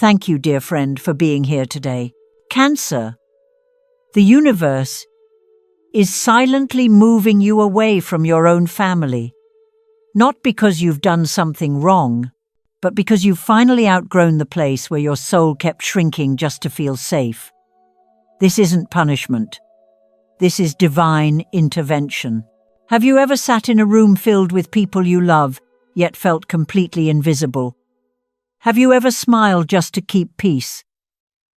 Thank you, dear friend, for being here today. Cancer. The universe is silently moving you away from your own family. Not because you've done something wrong, but because you've finally outgrown the place where your soul kept shrinking just to feel safe. This isn't punishment. This is divine intervention. Have you ever sat in a room filled with people you love, yet felt completely invisible? Have you ever smiled just to keep peace,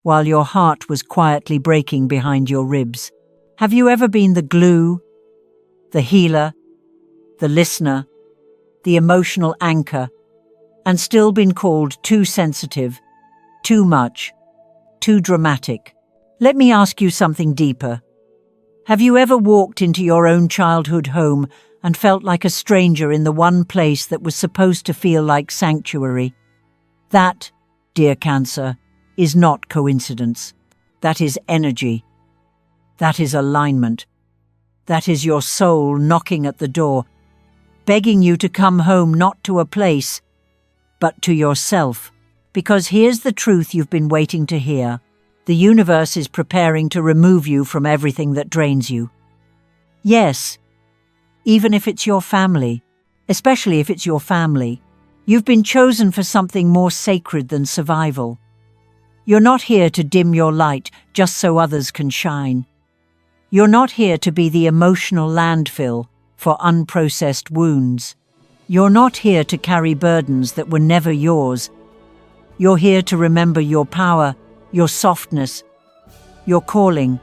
while your heart was quietly breaking behind your ribs? Have you ever been the glue, the healer, the listener, the emotional anchor, and still been called too sensitive, too much, too dramatic? Let me ask you something deeper. Have you ever walked into your own childhood home and felt like a stranger in the one place that was supposed to feel like sanctuary? That, dear Cancer, is not coincidence. That is energy. That is alignment. That is your soul knocking at the door, begging you to come home, not to a place, but to yourself. Because here's the truth you've been waiting to hear. The universe is preparing to remove you from everything that drains you. Yes, even if it's your family, especially if it's your family, you've been chosen for something more sacred than survival. You're not here to dim your light just so others can shine. You're not here to be the emotional landfill for unprocessed wounds. You're not here to carry burdens that were never yours. You're here to remember your power, your softness, your calling.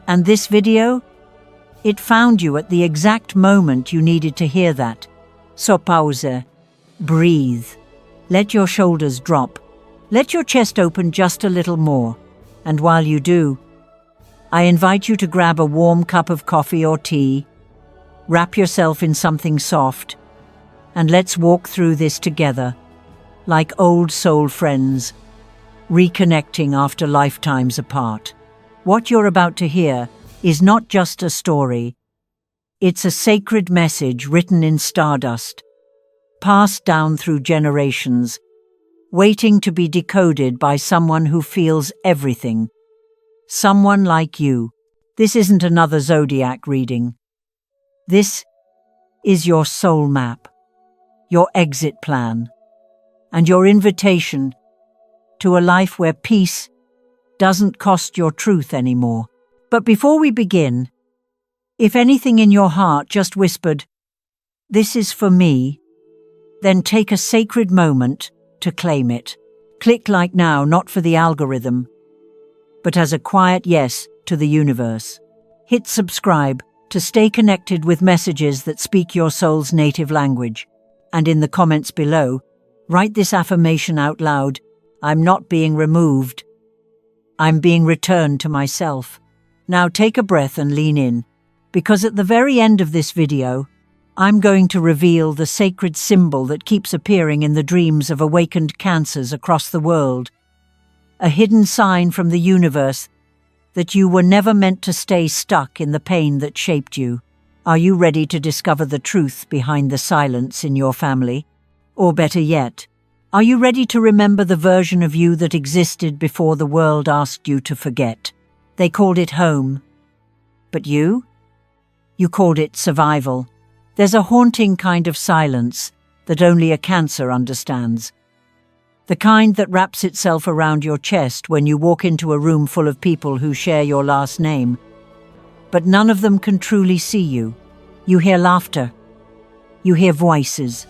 And this video? It found you at the exact moment you needed to hear that. So pause. Breathe. Let your shoulders drop. Let your chest open just a little more. And while you do, I invite you to grab a warm cup of coffee or tea, wrap yourself in something soft, and let's walk through this together, like old soul friends, reconnecting after lifetimes apart. What you're about to hear is not just a story. It's a sacred message written in stardust, passed down through generations, waiting to be decoded by someone who feels everything. Someone like you. This isn't another Zodiac reading. This is your soul map, your exit plan, and your invitation to a life where peace doesn't cost your truth anymore. But before we begin, if anything in your heart just whispered, "This is for me," then take a sacred moment to claim it. Click like now, not for the algorithm, but as a quiet yes to the universe. Hit subscribe to stay connected with messages that speak your soul's native language. And in the comments below, write this affirmation out loud. I'm not being removed. I'm being returned to myself. Now take a breath and lean in, because at the very end of this video, I'm going to reveal the sacred symbol that keeps appearing in the dreams of awakened Cancers across the world. A hidden sign from the universe that you were never meant to stay stuck in the pain that shaped you. Are you ready to discover the truth behind the silence in your family? Or better yet, are you ready to remember the version of you that existed before the world asked you to forget? They called it home. But you? You called it survival. There's a haunting kind of silence that only a Cancer understands. The kind that wraps itself around your chest when you walk into a room full of people who share your last name. But none of them can truly see you. You hear laughter. You hear voices.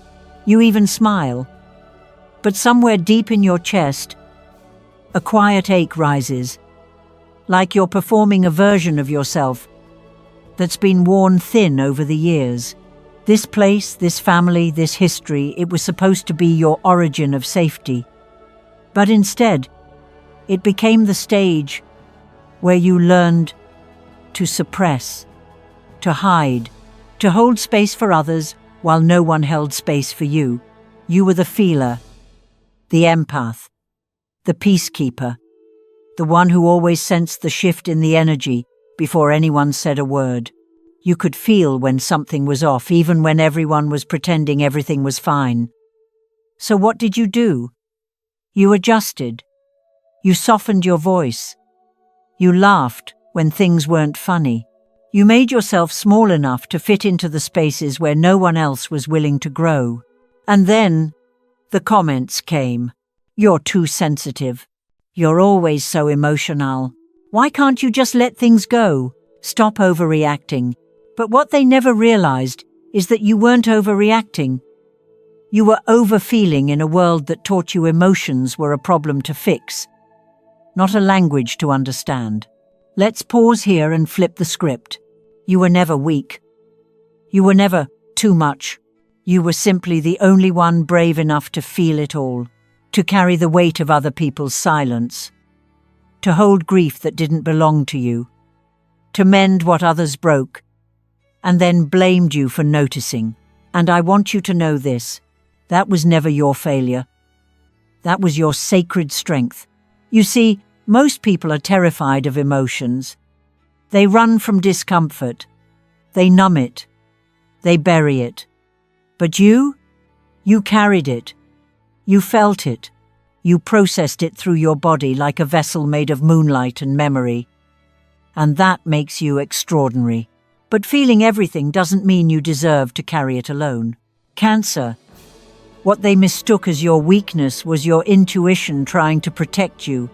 You even smile. But somewhere deep in your chest, a quiet ache rises, like you're performing a version of yourself that's been worn thin over the years. This place, this family, this history, it was supposed to be your origin of safety. But instead, it became the stage where you learned to suppress, to hide, to hold space for others while no one held space for you. You were the feeler, the empath, the peacekeeper, the one who always sensed the shift in the energy before anyone said a word. You could feel when something was off, even when everyone was pretending everything was fine. So what did you do? You adjusted. You softened your voice. You laughed when things weren't funny. You made yourself small enough to fit into the spaces where no one else was willing to grow. And then the comments came. You're too sensitive. You're always so emotional. Why can't you just let things go? Stop overreacting. But what they never realized is that you weren't overreacting. You were overfeeling in a world that taught you emotions were a problem to fix, not a language to understand. Let's pause here and flip the script. You were never weak. You were never too much. You were simply the only one brave enough to feel it all, to carry the weight of other people's silence, to hold grief that didn't belong to you, to mend what others broke, and then blamed you for noticing. And I want you to know this. That was never your failure. That was your sacred strength. You see, most people are terrified of emotions. They run from discomfort. They numb it. They bury it. But you carried it. You felt it. You processed it through your body like a vessel made of moonlight and memory. And that makes you extraordinary. But feeling everything doesn't mean you deserve to carry it alone. Cancer. What they mistook as your weakness was your intuition trying to protect you.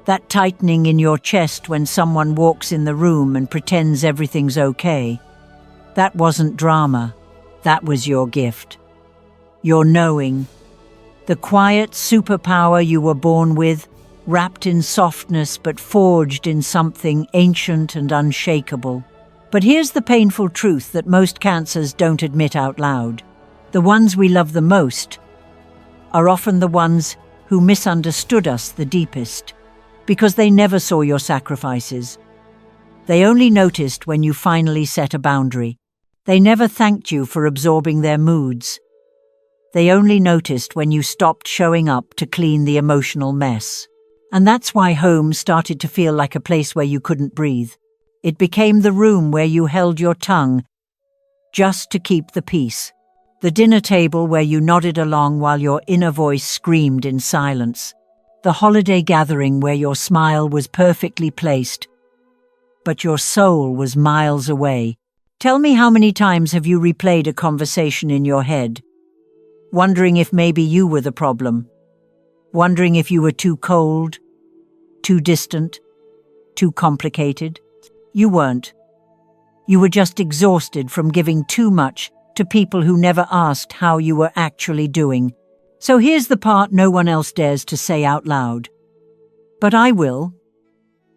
That tightening in your chest when someone walks in the room and pretends everything's okay. That wasn't drama. That was your gift. Your knowing. The quiet superpower you were born with, wrapped in softness but forged in something ancient and unshakable. But here's the painful truth that most cancers don't admit out loud. The ones we love the most are often the ones who misunderstood us the deepest, because they never saw your sacrifices. They only noticed when you finally set a boundary. They never thanked you for absorbing their moods. They only noticed when you stopped showing up to clean the emotional mess. And that's why home started to feel like a place where you couldn't breathe. It became the room where you held your tongue just to keep the peace. The dinner table where you nodded along while your inner voice screamed in silence. The holiday gathering where your smile was perfectly placed, but your soul was miles away. Tell me, how many times have you replayed a conversation in your head, wondering if maybe you were the problem, wondering if you were too cold, too distant, too complicated? You weren't. You were just exhausted from giving too much to people who never asked how you were actually doing. So here's the part no one else dares to say out loud. But I will,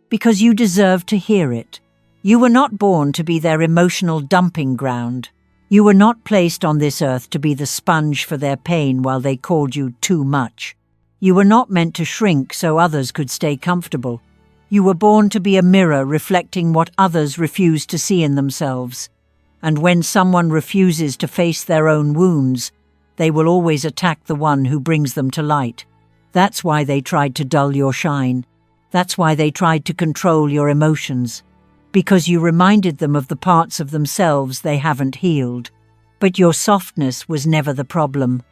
because you deserve to hear it. You were not born to be their emotional dumping ground. You were not placed on this earth to be the sponge for their pain while they called you too much. You were not meant to shrink so others could stay comfortable. You were born to be a mirror reflecting what others refuse to see in themselves. And when someone refuses to face their own wounds, they will always attack the one who brings them to light. That's why they tried to dull your shine. That's why they tried to control your emotions. Because you reminded them of the parts of themselves they haven't healed. But your softness was never the problem.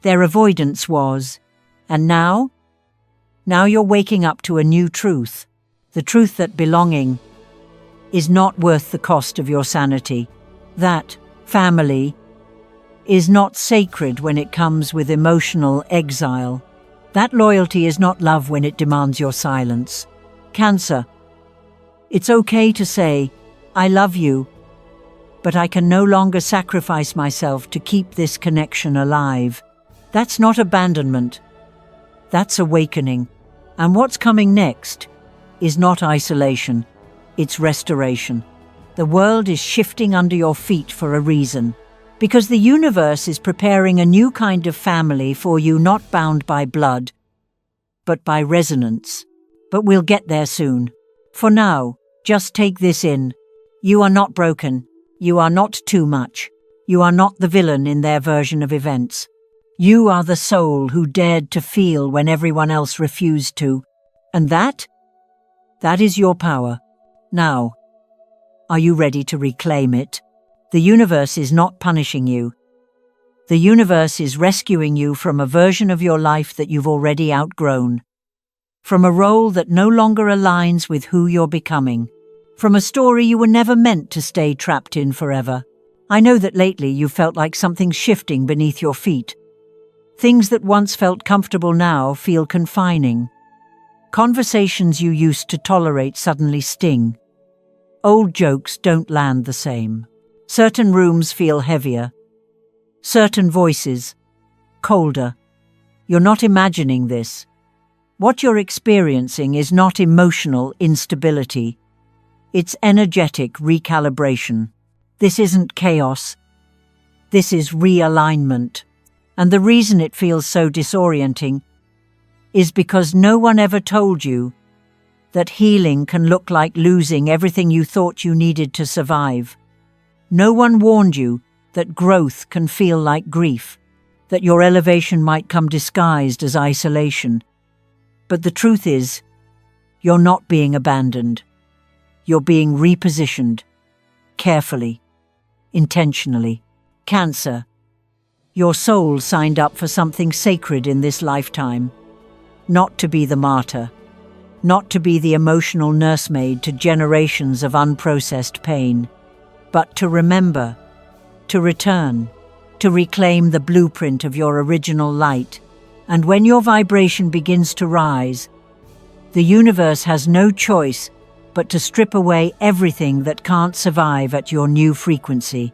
Their avoidance was. And now you're waking up to a new truth. The truth that belonging is not worth the cost of your sanity. That family is not sacred when it comes with emotional exile. That loyalty is not love when it demands your silence. Cancer. It's okay to say, I love you, but I can no longer sacrifice myself to keep this connection alive. That's not abandonment. That's awakening. And what's coming next is not isolation. It's restoration. The world is shifting under your feet for a reason. Because the universe is preparing a new kind of family for you, not bound by blood, but by resonance. But we'll get there soon. For now, just take this in. You are not broken. You are not too much. You are not the villain in their version of events. You are the soul who dared to feel when everyone else refused to. And that is your power. Now, are you ready to reclaim it? The universe is not punishing you. The universe is rescuing you from a version of your life that you've already outgrown. from a role that no longer aligns with who you're becoming, from a story you were never meant to stay trapped in forever. I know that lately you've felt like something's shifting beneath your feet. Things that once felt comfortable now feel confining. Conversations you used to tolerate suddenly sting. Old jokes don't land the same. Certain rooms feel heavier. Certain voices, colder. You're not imagining this. What you're experiencing is not emotional instability. It's energetic recalibration. This isn't chaos. This is realignment. And the reason it feels so disorienting is because no one ever told you that healing can look like losing everything you thought you needed to survive. No one warned you that growth can feel like grief, that your elevation might come disguised as isolation. But the truth is, you're not being abandoned. You're being repositioned, carefully, intentionally. Cancer, your soul signed up for something sacred in this lifetime. Not to be the martyr, not to be the emotional nursemaid to generations of unprocessed pain, but to remember, to return, to reclaim the blueprint of your original light. And when your vibration begins to rise, the universe has no choice but to strip away everything that can't survive at your new frequency.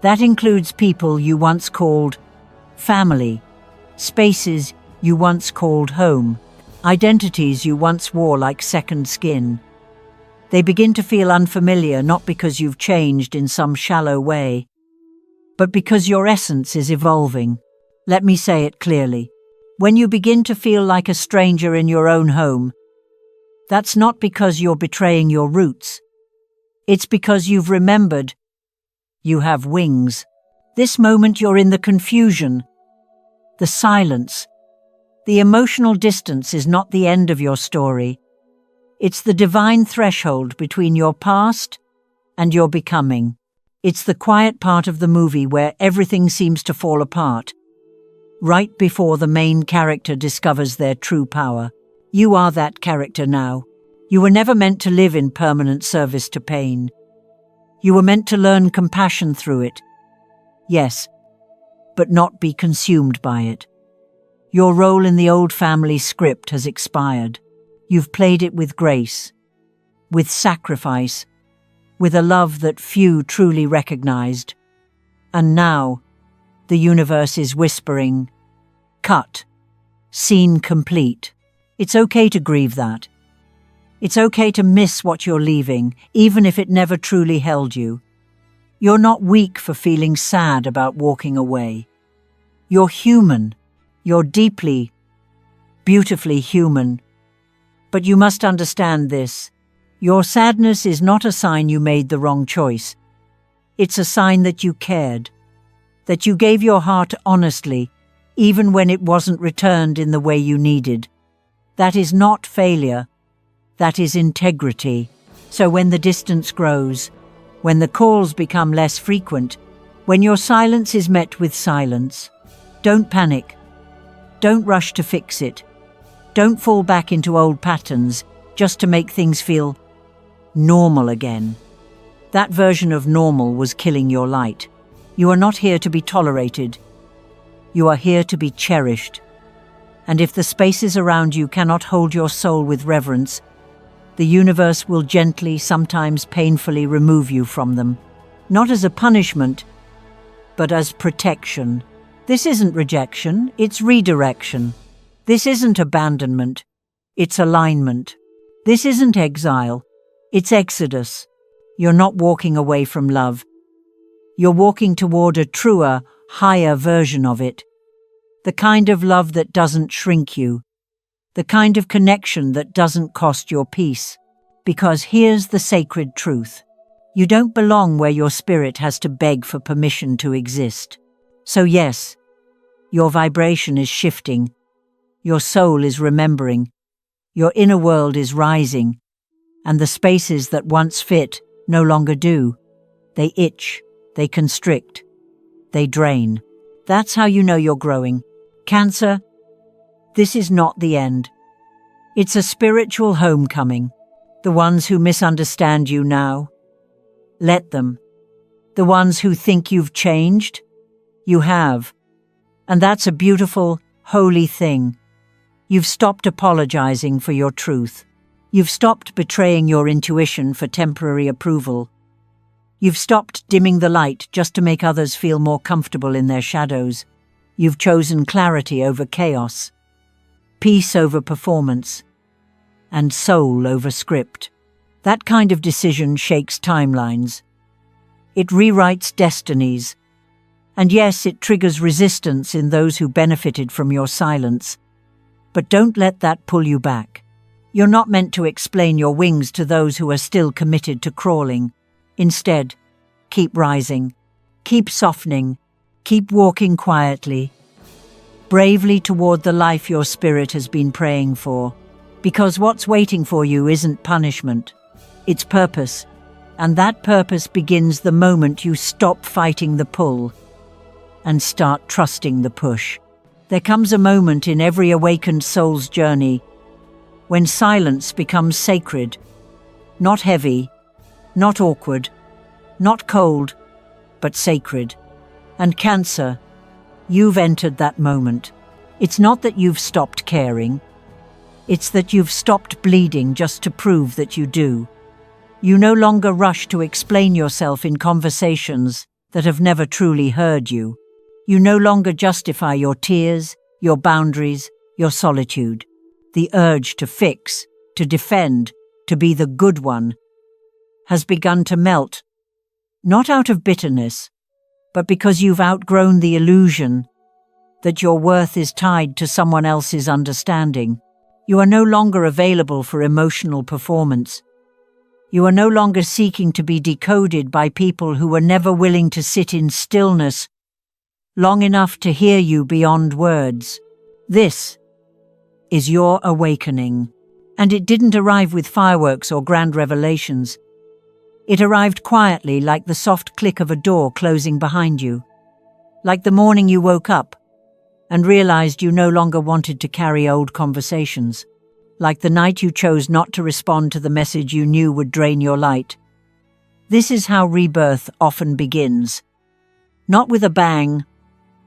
That includes people you once called family, spaces you once called home, identities you once wore like second skin. They begin to feel unfamiliar not because you've changed in some shallow way, but because your essence is evolving. Let me say it clearly. When you begin to feel like a stranger in your own home, that's not because you're betraying your roots. It's because you've remembered you have wings. This moment you're in the confusion, the silence, the emotional distance is not the end of your story. It's the divine threshold between your past and your becoming. It's the quiet part of the movie where everything seems to fall apart, right before the main character discovers their true power. You are that character now. You were never meant to live in permanent service to pain. You were meant to learn compassion through it. Yes, but not be consumed by it. Your role in the old family script has expired. You've played it with grace, with sacrifice, with a love that few truly recognized. And now, the universe is whispering, cut, scene complete. It's okay to grieve that. It's okay to miss what you're leaving, even if it never truly held you. You're not weak for feeling sad about walking away. You're human. You're deeply, beautifully human. But you must understand this. Your sadness is not a sign you made the wrong choice. It's a sign that you cared, that you gave your heart honestly, even when it wasn't returned in the way you needed. That is not failure. That is integrity. So when the distance grows, when the calls become less frequent, when your silence is met with silence, don't panic. Don't rush to fix it. Don't fall back into old patterns just to make things feel normal again. That version of normal was killing your light. You are not here to be tolerated. You are here to be cherished. And if the spaces around you cannot hold your soul with reverence, the universe will gently, sometimes painfully, remove you from them. Not as a punishment, but as protection. This isn't rejection, it's redirection. This isn't abandonment, it's alignment. This isn't exile, it's exodus. You're not walking away from love. You're walking toward a truer, higher version of it. The kind of love that doesn't shrink you. The kind of connection that doesn't cost your peace. Because here's the sacred truth. You don't belong where your spirit has to beg for permission to exist. So yes, your vibration is shifting. Your soul is remembering. Your inner world is rising. And the spaces that once fit no longer do. They itch, they constrict, they drain. That's how you know you're growing. Cancer, this is not the end. It's a spiritual homecoming. The ones who misunderstand you now, let them. The ones who think you've changed, you have. And that's a beautiful, holy thing. You've stopped apologizing for your truth. You've stopped betraying your intuition for temporary approval. You've stopped dimming the light just to make others feel more comfortable in their shadows. You've chosen clarity over chaos, peace over performance, and soul over script. That kind of decision shakes timelines. It rewrites destinies. And yes, it triggers resistance in those who benefited from your silence. But don't let that pull you back. You're not meant to explain your wings to those who are still committed to crawling. Instead, keep rising, keep softening, keep walking quietly, bravely toward the life your spirit has been praying for. Because what's waiting for you isn't punishment, it's purpose. And that purpose begins the moment you stop fighting the pull and start trusting the push. There comes a moment in every awakened soul's journey when silence becomes sacred, not heavy, not awkward, not cold, but sacred. And Cancer, you've entered that moment. It's not that you've stopped caring. It's that you've stopped bleeding just to prove that you do. You no longer rush to explain yourself in conversations that have never truly heard you. You no longer justify your tears, your boundaries, your solitude. The urge to fix, to defend, to be the good one has begun to melt, not out of bitterness, but because you've outgrown the illusion that your worth is tied to someone else's understanding. You are no longer available for emotional performance. You are no longer seeking to be decoded by people who were never willing to sit in stillness long enough to hear you beyond words. This is your awakening. And it didn't arrive with fireworks or grand revelations. It arrived quietly, like the soft click of a door closing behind you. Like the morning you woke up and realized you no longer wanted to carry old conversations. Like the night you chose not to respond to the message you knew would drain your light. This is how rebirth often begins. Not with a bang,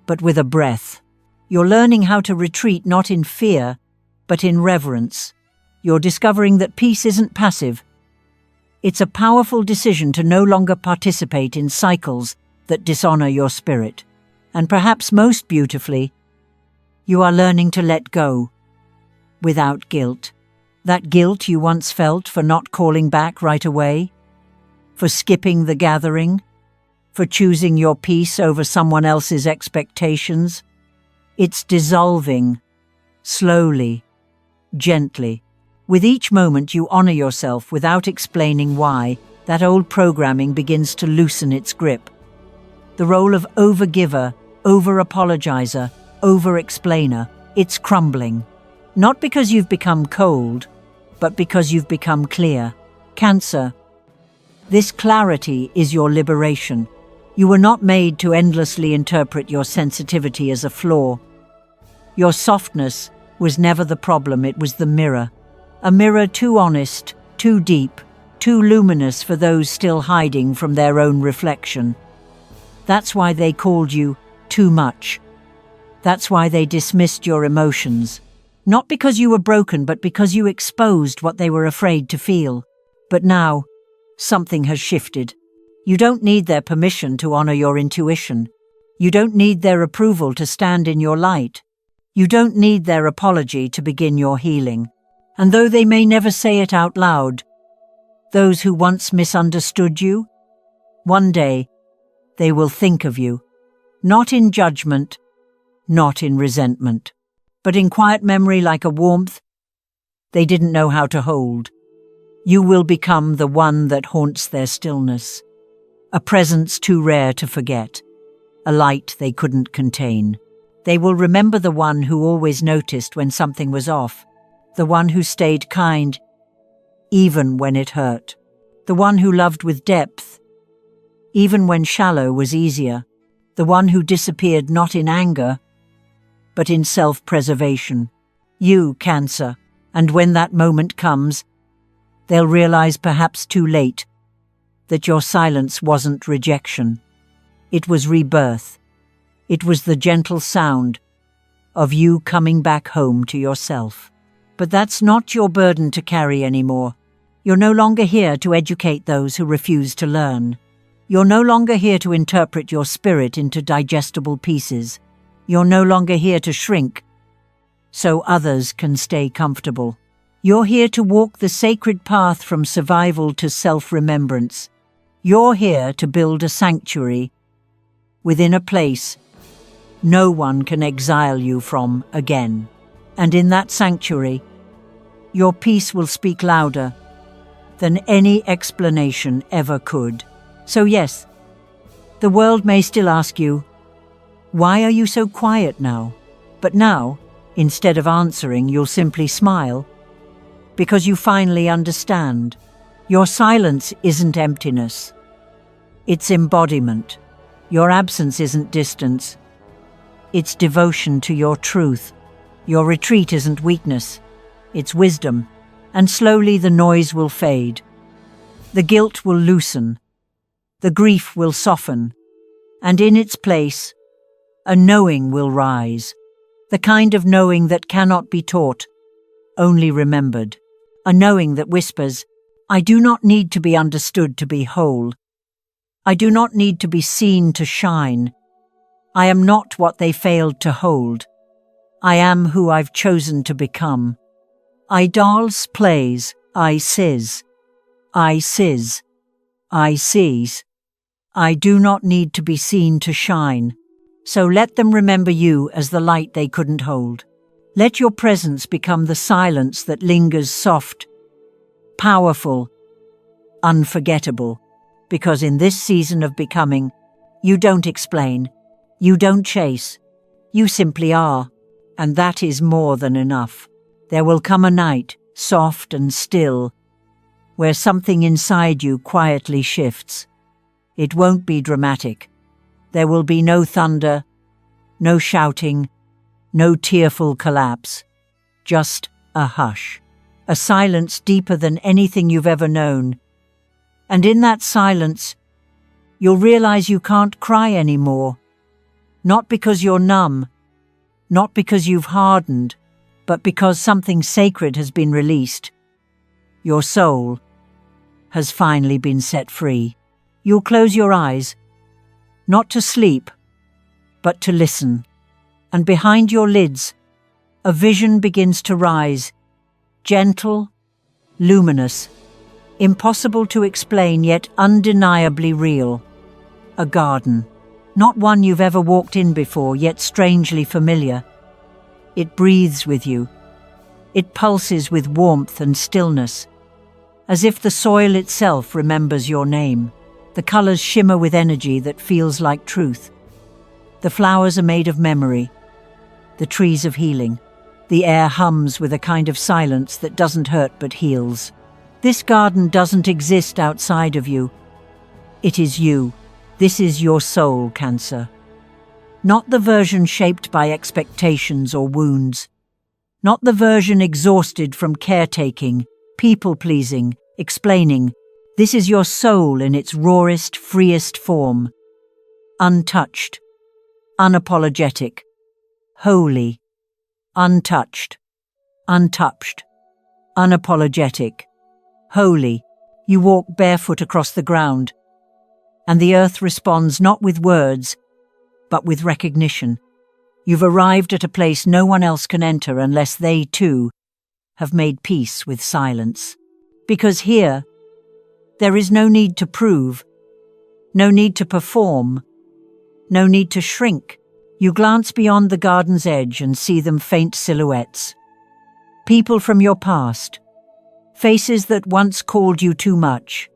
but with a breath. You're learning how to retreat not in fear, but in reverence. You're discovering that peace isn't passive. It's a powerful decision to no longer participate in cycles that dishonor your spirit. And perhaps most beautifully, you are learning to let go without guilt. That guilt you once felt for not calling back right away, for skipping the gathering, for choosing your peace over someone else's expectations. It's dissolving, slowly, gently. With each moment you honor yourself without explaining why. That old programming begins to loosen its grip. The role of overgiver, over-apologizer, over-explainer, it's crumbling. Not because you've become cold, but because you've become clear. Cancer, this clarity is your liberation. You were not made to endlessly interpret your sensitivity as a flaw. Your softness was never the problem, it was the mirror. A mirror too honest, too deep, too luminous for those still hiding from their own reflection. That's why they called you too much. That's why they dismissed your emotions. Not because you were broken, but because you exposed what they were afraid to feel. But now, something has shifted. You don't need their permission to honor your intuition. You don't need their approval to stand in your light. You don't need their apology to begin your healing. And though they may never say it out loud, those who once misunderstood you, one day they will think of you, not in judgment, not in resentment, but in quiet memory, like a warmth they didn't know how to hold. You will become the one that haunts their stillness, a presence too rare to forget, a light they couldn't contain. They will remember the one who always noticed when something was off, the one who stayed kind even when it hurt, the one who loved with depth even when shallow was easier, the one who disappeared not in anger but in self-preservation. You, Cancer, And when that moment comes, they'll realize, perhaps too late, that your silence wasn't rejection. It was rebirth. It was the gentle sound of you coming back home to yourself. But that's not your burden to carry anymore. You're no longer here to educate those who refuse to learn. You're no longer here to interpret your spirit into digestible pieces. You're no longer here to shrink so others can stay comfortable. You're here to walk the sacred path from survival to self-remembrance. You're here to build a sanctuary within a place no one can exile you from again. And in that sanctuary, your peace will speak louder than any explanation ever could. So yes, the world may still ask you, why are you so quiet now? But now, instead of answering, you'll simply smile, because you finally understand. Your silence isn't emptiness. It's embodiment. Your absence isn't distance. It's devotion to your truth. Your retreat isn't weakness. It's wisdom. And slowly the noise will fade. The guilt will loosen. The grief will soften. And in its place, a knowing will rise. The kind of knowing that cannot be taught, only remembered. A knowing that whispers, I do not need to be understood to be whole. I do not need to be seen to shine. I am not what they failed to hold. I am who I've chosen to become. I dolls plays, I sizz. I sizz. I sees. I do not need to be seen to shine. So let them remember you as the light they couldn't hold. Let your presence become the silence that lingers, soft, powerful, unforgettable. Because in this season of becoming, you don't explain, you don't chase, you simply are, and that is more than enough. There will come a night, soft and still, where something inside you quietly shifts. It won't be dramatic. There will be no thunder, no shouting, no tearful collapse, just a hush, a silence deeper than anything you've ever known. And in that silence, you'll realize you can't cry anymore. Not because you're numb, not because you've hardened, but because something sacred has been released. Your soul has finally been set free. You'll close your eyes, not to sleep, but to listen. And behind your lids, a vision begins to rise, gentle, luminous, impossible to explain yet undeniably real. A garden, not one you've ever walked in before, yet strangely familiar. It breathes with you. It pulses with warmth and stillness, as if the soil itself remembers your name. The colors shimmer with energy that feels like truth. The flowers are made of memory, the trees of healing. The air hums with a kind of silence that doesn't hurt but heals. This garden doesn't exist outside of you. It is you. This is your soul, Cancer. Not the version shaped by expectations or wounds. Not the version exhausted from caretaking, people-pleasing, explaining. This is your soul in its rawest, freest form. Untouched, unapologetic, holy, untouched, untouched, unapologetic, holy. You walk barefoot across the ground, and the earth responds not with words, but with recognition. You've arrived at a place no one else can enter unless they, too, have made peace with silence. Because here, there is no need to prove, no need to perform, no need to shrink. You glance beyond the garden's edge and see them faint silhouettes. People from your past, faces that once called you too much,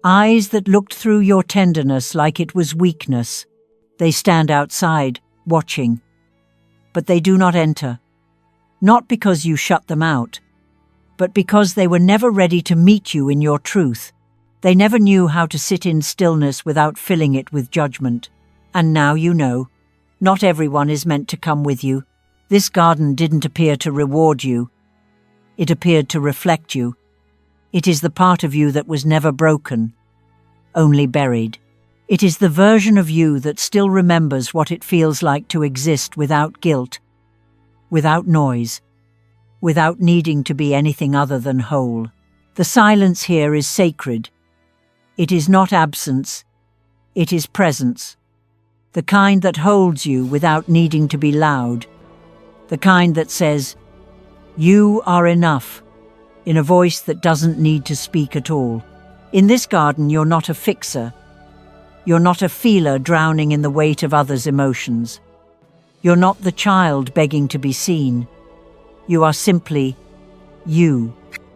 eyes that looked through your tenderness like it was weakness. They stand outside, watching, but they do not enter. Not because you shut them out, but because they were never ready to meet you in your truth. They never knew how to sit in stillness without filling it with judgment. And now you know. Not everyone is meant to come with you. This garden didn't appear to reward you. It appeared to reflect you. It is the part of you that was never broken, only buried. It is the version of you that still remembers what it feels like to exist without guilt, without noise, without needing to be anything other than whole. The silence here is sacred. It is not absence, it is presence. The kind that holds you without needing to be loud. The kind that says, "You are enough," in a voice that doesn't need to speak at all. In this garden, you're not a fixer. You're not a feeler drowning in the weight of others' emotions. You're not the child begging to be seen. You are simply you.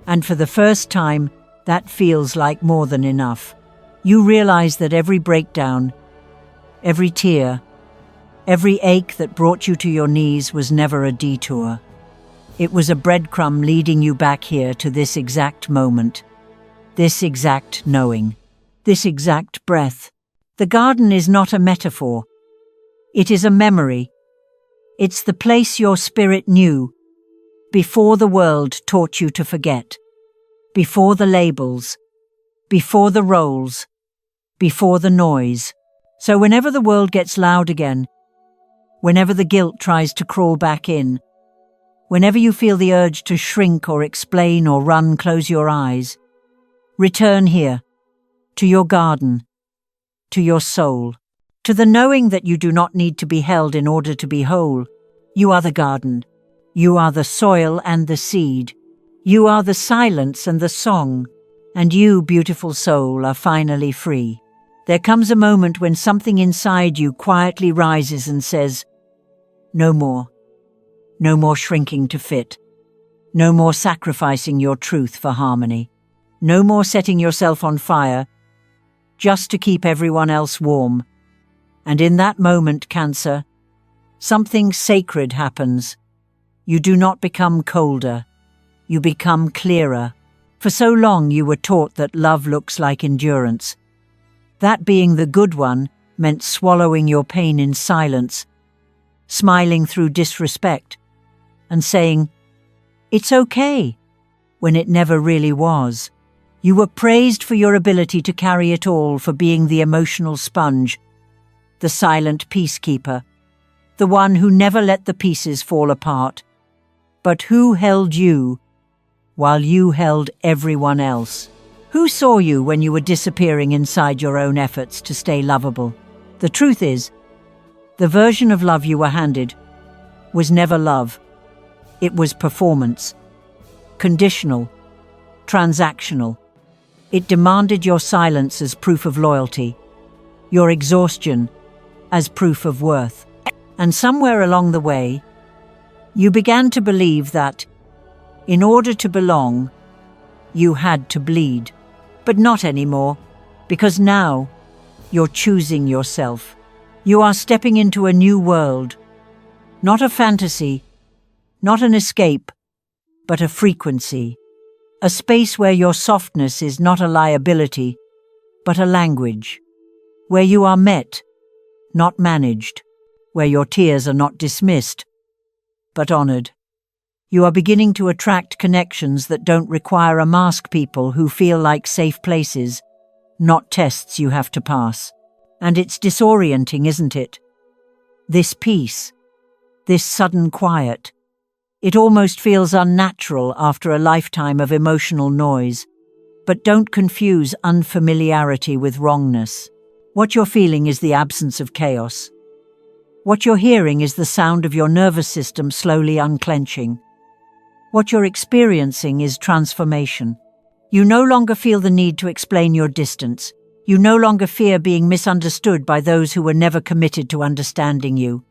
And for the first time, that feels like more than enough. You realize that every breakdown, every tear, every ache that brought you to your knees was never a detour. It was a breadcrumb leading you back here to this exact moment, this exact knowing, this exact breath. The garden is not a metaphor. It is a memory. It's the place your spirit knew before the world taught you to forget, before the labels, before the roles, before the noise. So whenever the world gets loud again, whenever the guilt tries to crawl back in, whenever you feel the urge to shrink or explain or run, close your eyes. Return here, to your garden, to your soul, to the knowing that you do not need to be held in order to be whole. You are the garden. You are the soil and the seed. You are the silence and the song. And you, beautiful soul, are finally free. There comes a moment when something inside you quietly rises and says, "No more. No more shrinking to fit. No more sacrificing your truth for harmony. No more setting yourself on fire just to keep everyone else warm." And in that moment, Cancer, something sacred happens. You do not become colder. You become clearer. For so long you were taught that love looks like endurance. That being the good one meant swallowing your pain in silence, smiling through disrespect, and saying, "It's okay," when it never really was. You were praised for your ability to carry it all, for being the emotional sponge, the silent peacekeeper, the one who never let the pieces fall apart, but who held you while you held everyone else. Who saw you when you were disappearing inside your own efforts to stay lovable? The truth is, the version of love you were handed was never love. It was performance, conditional, transactional. It demanded your silence as proof of loyalty, your exhaustion as proof of worth. And somewhere along the way, you began to believe that, in order to belong, you had to bleed. But not anymore, because now you're choosing yourself. You are stepping into a new world, not a fantasy, not an escape, but a frequency. A space where your softness is not a liability, but a language. Where you are met, not managed. Where your tears are not dismissed, but honored. You are beginning to attract connections that don't require a mask, people who feel like safe places, not tests you have to pass. And it's disorienting, isn't it? This peace, this sudden quiet. It almost feels unnatural after a lifetime of emotional noise. But don't confuse unfamiliarity with wrongness. What you're feeling is the absence of chaos. What you're hearing is the sound of your nervous system slowly unclenching. What you're experiencing is transformation. You no longer feel the need to explain your distance. You no longer fear being misunderstood by those who were never committed to understanding you.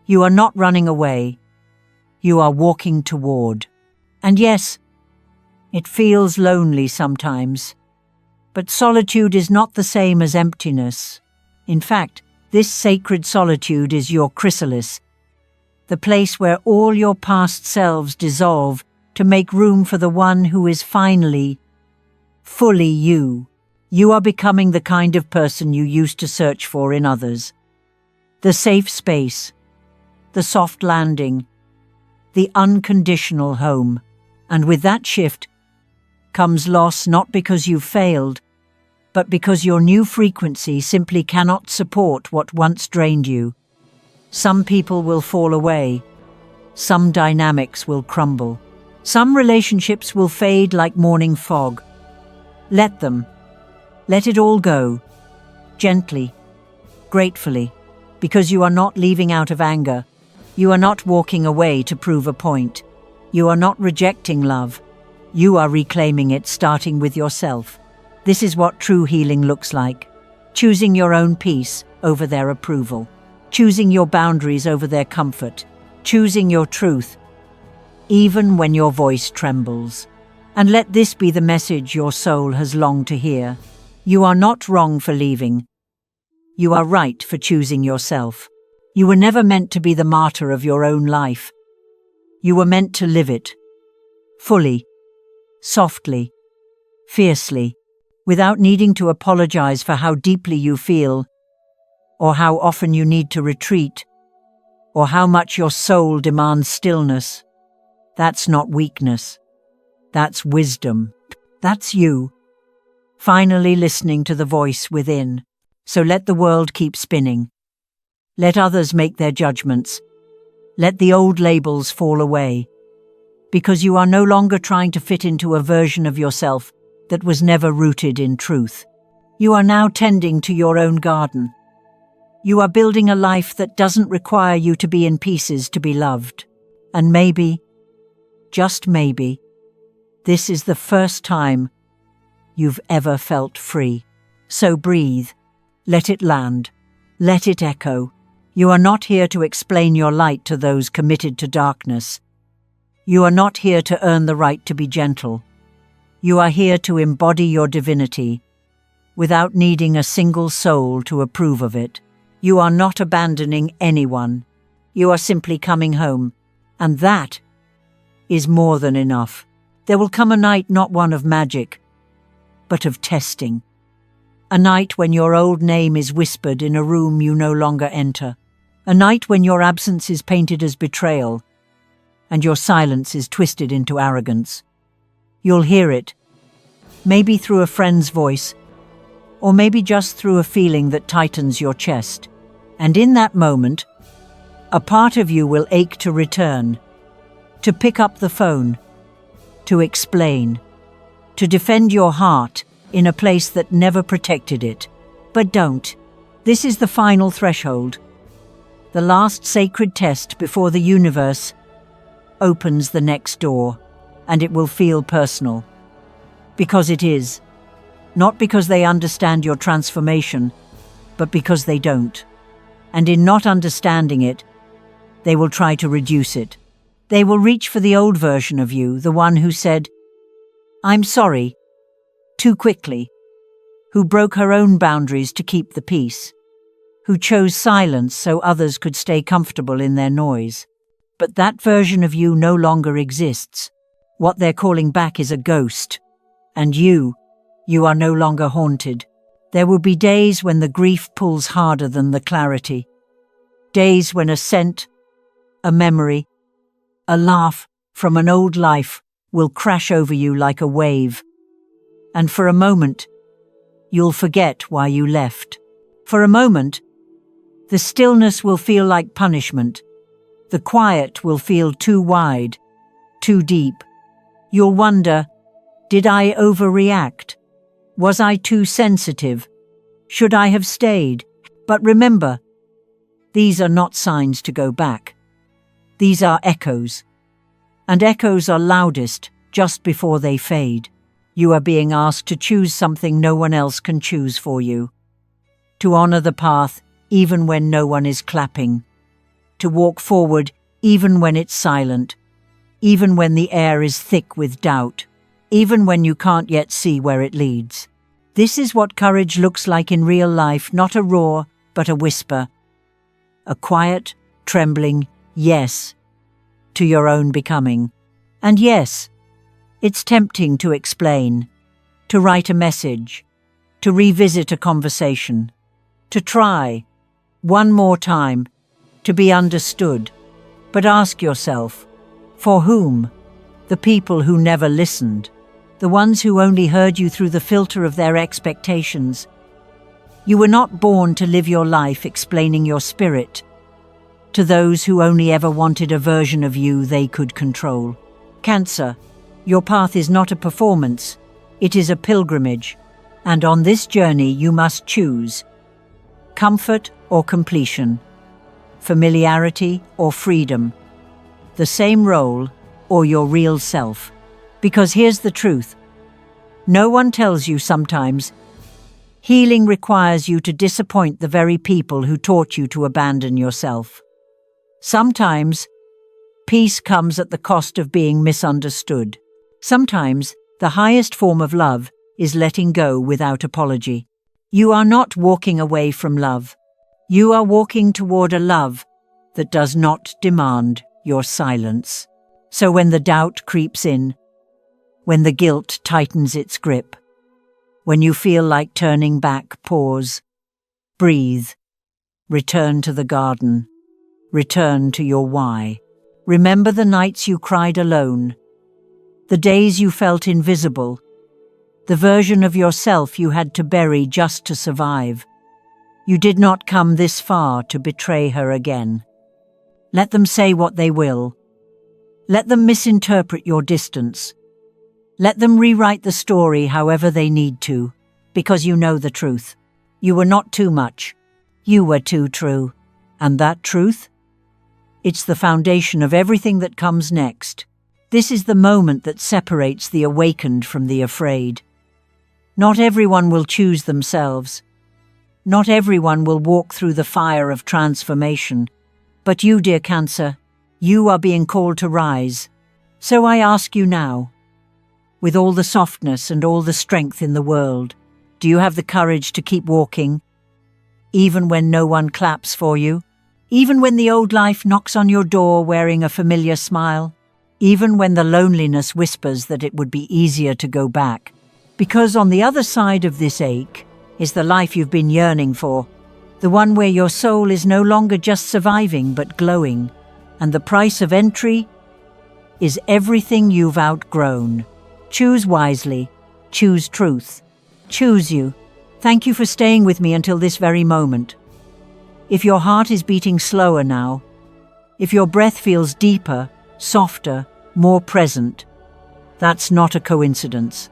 You are not running away. You are walking toward. And yes, it feels lonely sometimes. But solitude is not the same as emptiness. In fact, this sacred solitude is your chrysalis, the place where all your past selves dissolve to make room for the one who is finally, fully you. You are becoming the kind of person you used to search for in others. The safe space, the soft landing, the unconditional home. And with that shift comes loss, not because you've failed, but because your new frequency simply cannot support what once drained you. Some people will fall away. Some dynamics will crumble. Some relationships will fade like morning fog. Let them. Let it all go. Gently, gratefully, because you are not leaving out of anger. You are not walking away to prove a point. You are not rejecting love. You are reclaiming it, starting with yourself. This is what true healing looks like. Choosing your own peace over their approval. Choosing your boundaries over their comfort. Choosing your truth, even when your voice trembles. And let this be the message your soul has longed to hear. You are not wrong for leaving. You are right for choosing yourself. You were never meant to be the martyr of your own life. You were meant to live it. Fully. Softly. Fiercely. Without needing to apologize for how deeply you feel, or how often you need to retreat, or how much your soul demands stillness. That's not weakness. That's wisdom. That's you. Finally listening to the voice within. So let the world keep spinning. Let others make their judgments. Let the old labels fall away. Because you are no longer trying to fit into a version of yourself that was never rooted in truth. You are now tending to your own garden. You are building a life that doesn't require you to be in pieces to be loved. And maybe, just maybe, this is the first time you've ever felt free. So breathe. Let it land. Let it echo. You are not here to explain your light to those committed to darkness. You are not here to earn the right to be gentle. You are here to embody your divinity without needing a single soul to approve of it. You are not abandoning anyone. You are simply coming home. And that is more than enough. There will come a night, not one of magic, but of testing. A night when your old name is whispered in a room you no longer enter. A night when your absence is painted as betrayal, and your silence is twisted into arrogance. You'll hear it, maybe through a friend's voice, or maybe just through a feeling that tightens your chest. And in that moment, a part of you will ache to return, to pick up the phone, to explain, to defend your heart in a place that never protected it. But don't. This is the final threshold, the last sacred test before the universe opens the next door, and it will feel personal. Because it is. Not because they understand your transformation, but because they don't. And in not understanding it, they will try to reduce it. They will reach for the old version of you, the one who said, "I'm sorry," too quickly, who broke her own boundaries to keep the peace, who chose silence so others could stay comfortable in their noise. But that version of you no longer exists. What they're calling back is a ghost. And you are no longer haunted. There will be days when the grief pulls harder than the clarity. Days when a scent, a memory, a laugh from an old life will crash over you like a wave. And for a moment, you'll forget why you left. For a moment, the stillness will feel like punishment. The quiet will feel too wide, too deep. You'll wonder, did I overreact? Was I too sensitive? Should I have stayed? But remember, these are not signs to go back. These are echoes. And echoes are loudest just before they fade. You are being asked to choose something no one else can choose for you. To honor the path even when no one is clapping. To walk forward even when it's silent. Even when the air is thick with doubt. Even when you can't yet see where it leads. This is what courage looks like in real life, not a roar, but a whisper. A quiet, trembling yes to your own becoming. And yes, it's tempting to explain, to write a message, to revisit a conversation, to try, one more time, to be understood. But ask yourself, for whom? The people who never listened. The ones who only heard you through the filter of their expectations. You were not born to live your life explaining your spirit to those who only ever wanted a version of you they could control. Cancer, your path is not a performance, it is a pilgrimage, and on this journey you must choose comfort or completion, familiarity or freedom, the same role or your real self. Because here's the truth. No one tells you sometimes healing requires you to disappoint the very people who taught you to abandon yourself. Sometimes peace comes at the cost of being misunderstood. Sometimes the highest form of love is letting go without apology. You are not walking away from love. You are walking toward a love that does not demand your silence. So when the doubt creeps in, when the guilt tightens its grip, when you feel like turning back, pause, breathe, return to the garden, return to your why. Remember the nights you cried alone, the days you felt invisible, the version of yourself you had to bury just to survive. You did not come this far to betray her again. Let them say what they will. Let them misinterpret your distance. Let them rewrite the story however they need to, because you know the truth. You were not too much. You were too true. And that truth? It's the foundation of everything that comes next. This is the moment that separates the awakened from the afraid. Not everyone will choose themselves. Not everyone will walk through the fire of transformation. But you, dear Cancer, you are being called to rise. So I ask you now, with all the softness and all the strength in the world, do you have the courage to keep walking, even when no one claps for you? Even when the old life knocks on your door wearing a familiar smile? Even when the loneliness whispers that it would be easier to go back? Because on the other side of this ache is the life you've been yearning for, the one where your soul is no longer just surviving but glowing, and the price of entry is everything you've outgrown. Choose wisely. Choose truth. Choose you. Thank you for staying with me until this very moment. If your heart is beating slower now, if your breath feels deeper, softer, more present, that's not a coincidence.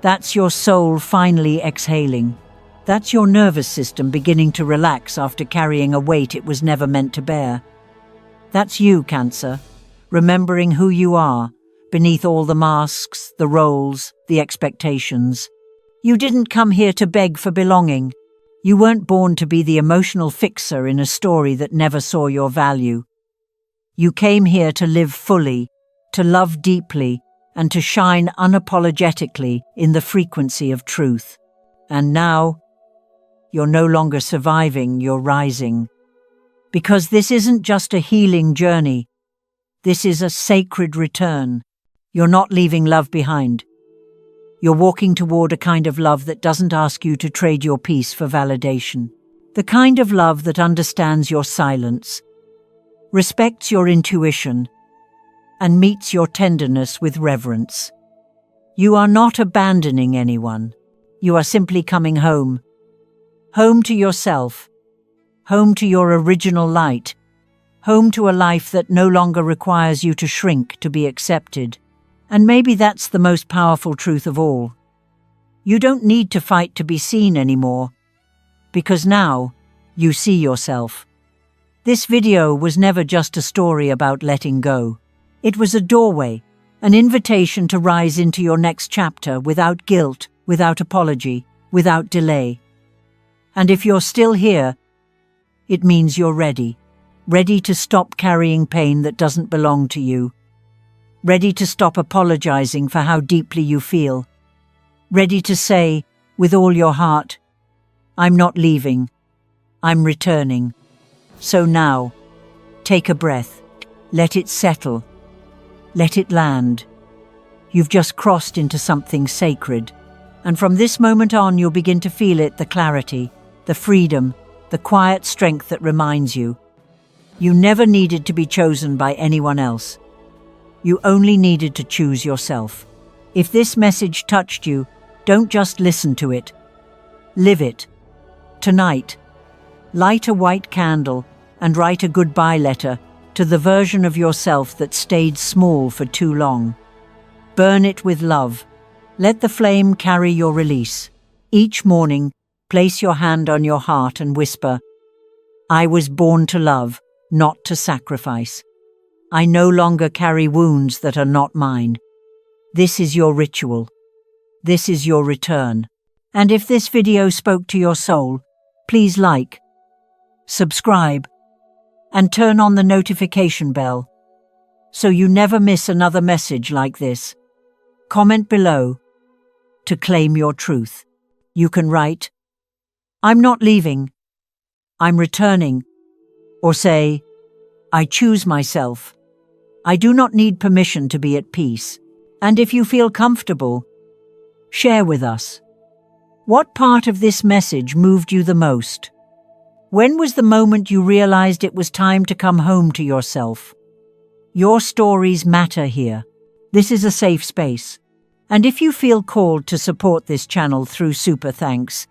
That's your soul finally exhaling. That's your nervous system beginning to relax after carrying a weight it was never meant to bear. That's you, Cancer, remembering who you are, beneath all the masks, the roles, the expectations. You didn't come here to beg for belonging. You weren't born to be the emotional fixer in a story that never saw your value. You came here to live fully, to love deeply, and to shine unapologetically in the frequency of truth. And now, you're no longer surviving, you're rising. Because this isn't just a healing journey. This is a sacred return. You're not leaving love behind. You're walking toward a kind of love that doesn't ask you to trade your peace for validation. The kind of love that understands your silence, respects your intuition, and meets your tenderness with reverence. You are not abandoning anyone. You are simply coming home. Home to yourself. Home to your original light. Home to a life that no longer requires you to shrink to be accepted. And maybe that's the most powerful truth of all. You don't need to fight to be seen anymore, because now you see yourself. This video was never just a story about letting go. It was a doorway, an invitation to rise into your next chapter without guilt, without apology, without delay. And if you're still here, it means you're ready. Ready to stop carrying pain that doesn't belong to you. Ready to stop apologizing for how deeply you feel. Ready to say, with all your heart, I'm not leaving, I'm returning. So now, take a breath, let it settle, let it land. You've just crossed into something sacred, and from this moment on you'll begin to feel it, the clarity, the freedom, the quiet strength that reminds you. You never needed to be chosen by anyone else. You only needed to choose yourself. If this message touched you, don't just listen to it. Live it. Tonight, light a white candle and write a goodbye letter to the version of yourself that stayed small for too long. Burn it with love. Let the flame carry your release. Each morning, place your hand on your heart and whisper, "I was born to love, not to sacrifice. I no longer carry wounds that are not mine." This is your ritual. This is your return. And if this video spoke to your soul, please like, subscribe, and turn on the notification bell so you never miss another message like this. Comment below to claim your truth. You can write, "I'm not leaving, I'm returning," or say, "I choose myself. I do not need permission to be at peace." And if you feel comfortable, share with us. What part of this message moved you the most? When was the moment you realized it was time to come home to yourself? Your stories matter here. This is a safe space. And if you feel called to support this channel through super thanks,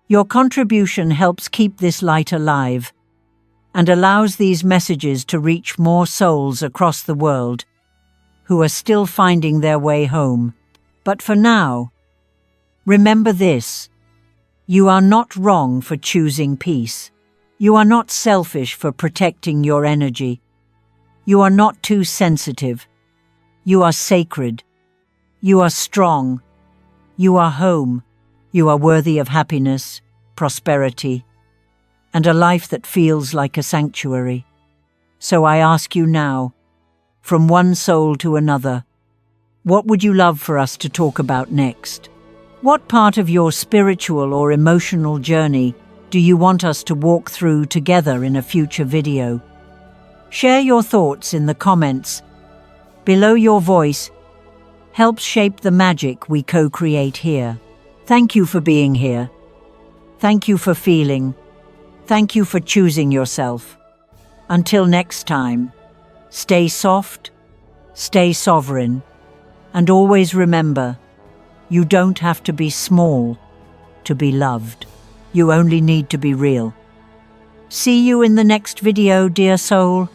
your contribution helps keep this light alive and allows these messages to reach more souls across the world who are still finding their way home. But for now, remember this: you are not wrong for choosing peace. You are not selfish for protecting your energy. You are not too sensitive. You are sacred. You are strong. You are home. You are worthy of happiness, prosperity, and a life that feels like a sanctuary. So I ask you now, from one soul to another, what would you love for us to talk about next? What part of your spiritual or emotional journey do you want us to walk through together in a future video? Share your thoughts in the comments below. Your voice helps shape the magic we co-create here. Thank you for being here. Thank you for feeling. Thank you for choosing yourself. Until next time, stay soft, stay sovereign, and always remember, you don't have to be small to be loved. You only need to be real. See you in the next video, dear soul.